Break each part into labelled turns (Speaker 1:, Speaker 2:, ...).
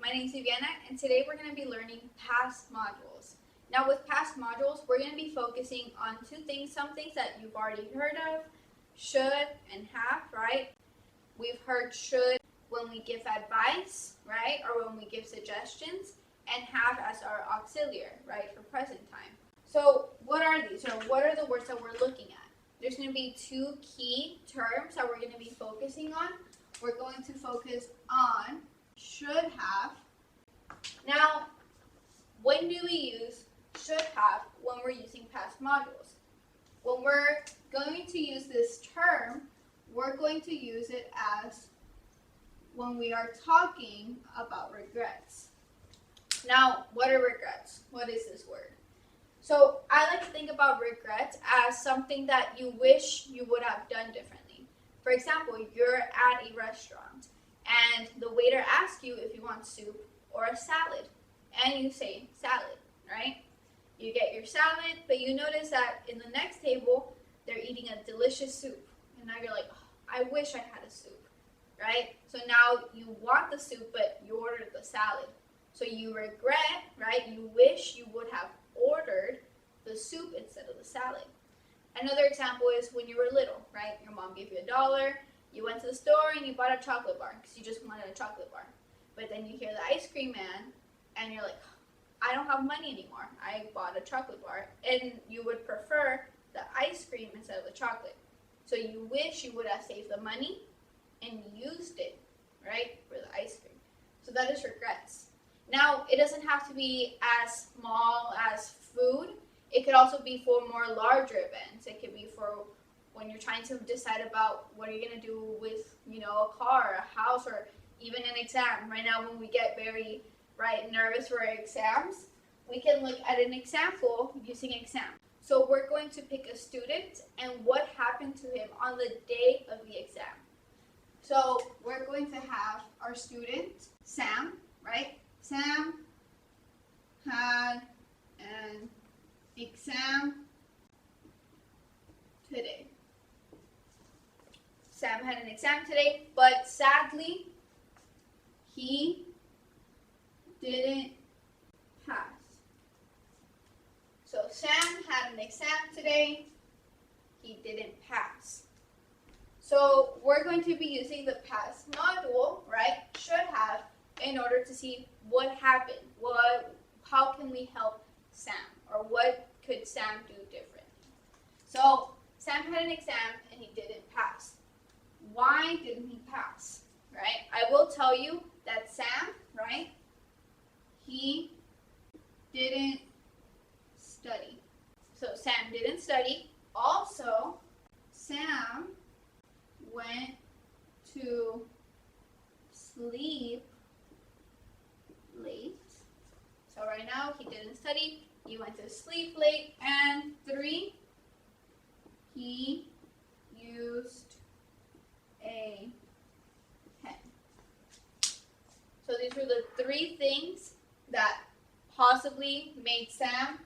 Speaker 1: my name is Viviana, and today we're going to be learning past modules. Now with past modules, we're going to be focusing on two things, some things that you've already heard of, should and have, right? We've heard should when we give advice, right, or when we give suggestions, and have as our auxiliary, right, for present time. So what are these, or what are the words that we're looking at? There's going to be two key terms that we're going to be focusing on. We're going to focus on should have. Now, when do we use should have when we're using past modules? When we're going to use this term, we're going to use it as when we are talking about regrets. Now, what are regrets? What is this word? So I like to think about regrets as something that you wish you would have done differently. For example, you're at a restaurant and the waiter asks you if you want soup or a salad, and you say salad, right? You get your salad, but you notice that in the next table, they're eating a delicious soup. And now you're like, oh, I wish I had a soup, right? So now you want the soup, but you ordered the salad. So you regret, right? You wish you would have ordered the soup instead of the salad. Another example is when you were little, right? Your mom gave you $1, you went to the store and you bought a chocolate bar because you just wanted a chocolate bar. But then you hear the ice cream man and you're like, I don't have money anymore. I bought a chocolate bar, and you would prefer the ice cream instead of the chocolate. So you wish you would have saved the money and used it, right, for the ice cream. So that is regrets. Now, it doesn't have to be as small as food. It could also be for more larger events. It could be for when you're trying to decide about what are you going to do with, a car, a house, or even an exam. Right now, when we get very, nervous for our exams, we can look at an example using exam. So we're going to pick a student and what happened to him on the day of the exam. So we're going to have our student, Sam, right? Sam had an exam today. Sam had an exam today, but sadly, he didn't pass. So Sam had an exam today, he didn't pass. So we're going to be using the past module, right, should have, in order to see what happened, how can we help Sam, or what could Sam do differently. So Sam had an exam and he didn't pass. Why didn't he pass, right? I will tell you that Sam, right, he didn't study. So Sam didn't study. Also, Sam went to sleep late. So right now he didn't study, he went to sleep late. And 3, he used a pen. So these were the 3 things that possibly made Sam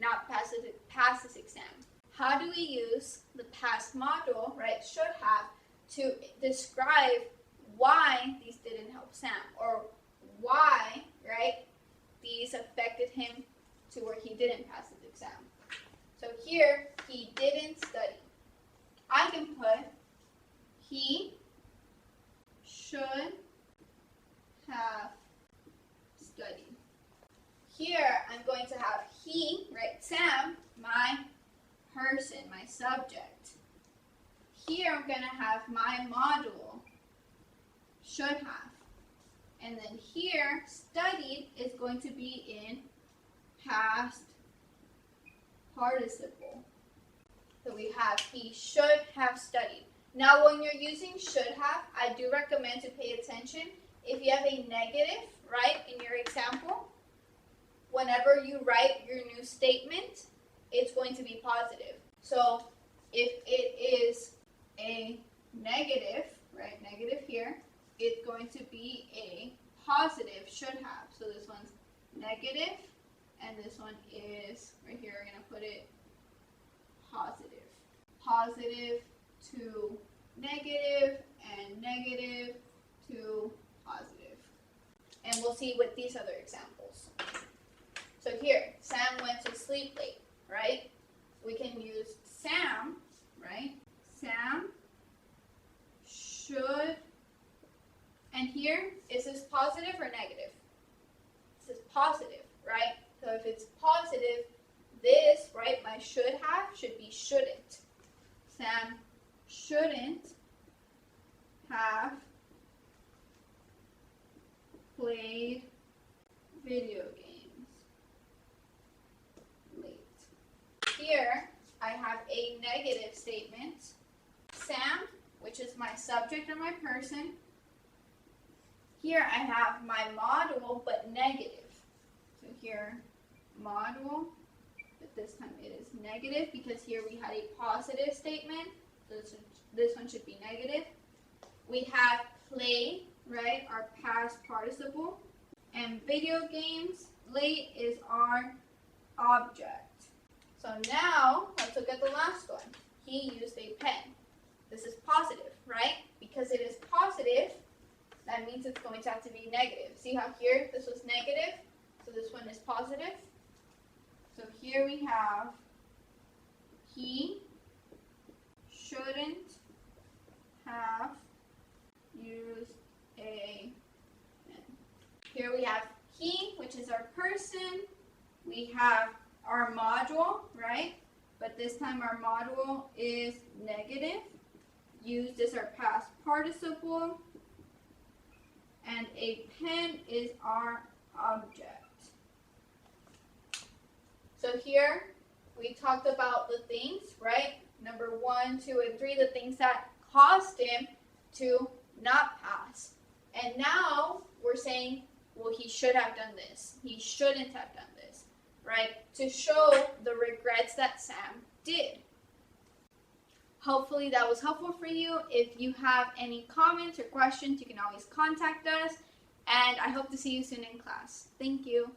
Speaker 1: not pass this exam. How do we use the past module, right, should have, to describe why these didn't help Sam, or why, right, these affected him to where he didn't pass his exam. So here, he didn't study. I can put he should have studied. Here, I'm going to have he, right, Sam, my person, my subject. Here, I'm going to have my module, should have. And then here, studied is going to be in past participle. So we have he should have studied. Now, when you're using should have, I do recommend to pay attention. If you have a negative, right, in your example, whenever you write your new statement, it's going to be positive. So if it is a negative, right, negative here, it's going to be a positive should have. So this one's negative, and this one is, right here, we're going to put it positive. Positive to negative, and negative to positive. And we'll see with these other examples. So here, Sam went to sleep late, right? We can use Sam, right? Sam should, and here, is this positive or negative? This is positive, right? So if it's positive, this, right, my should have should be shouldn't. Sam shouldn't have played video games late. Here, I have a negative statement. Sam, which is my subject or my person. Here I have my modal, but negative. So here, modal, but this time it is negative because here we had a positive statement. So this one should be negative. We have play, right, our past participle. And video games, late is our object. So now, let's look at the last one. He used a pen. This is positive, right? Because it is positive, that means it's going to have to be negative. See how here this was negative? So this one is positive. So here we have he shouldn't have used a pen. Here we have he, which is our person. We have our module, right? But this time our module is negative. Used as our past participle. And a pen is our object. So here we talked about the things, right? Number 1, 2, and 3, the things that caused him to not pass. And now we're saying, well, he should have done this. He shouldn't have done this, right? To show the regrets that Sam did. Hopefully that was helpful for you. If you have any comments or questions, you can always contact us. And I hope to see you soon in class. Thank you.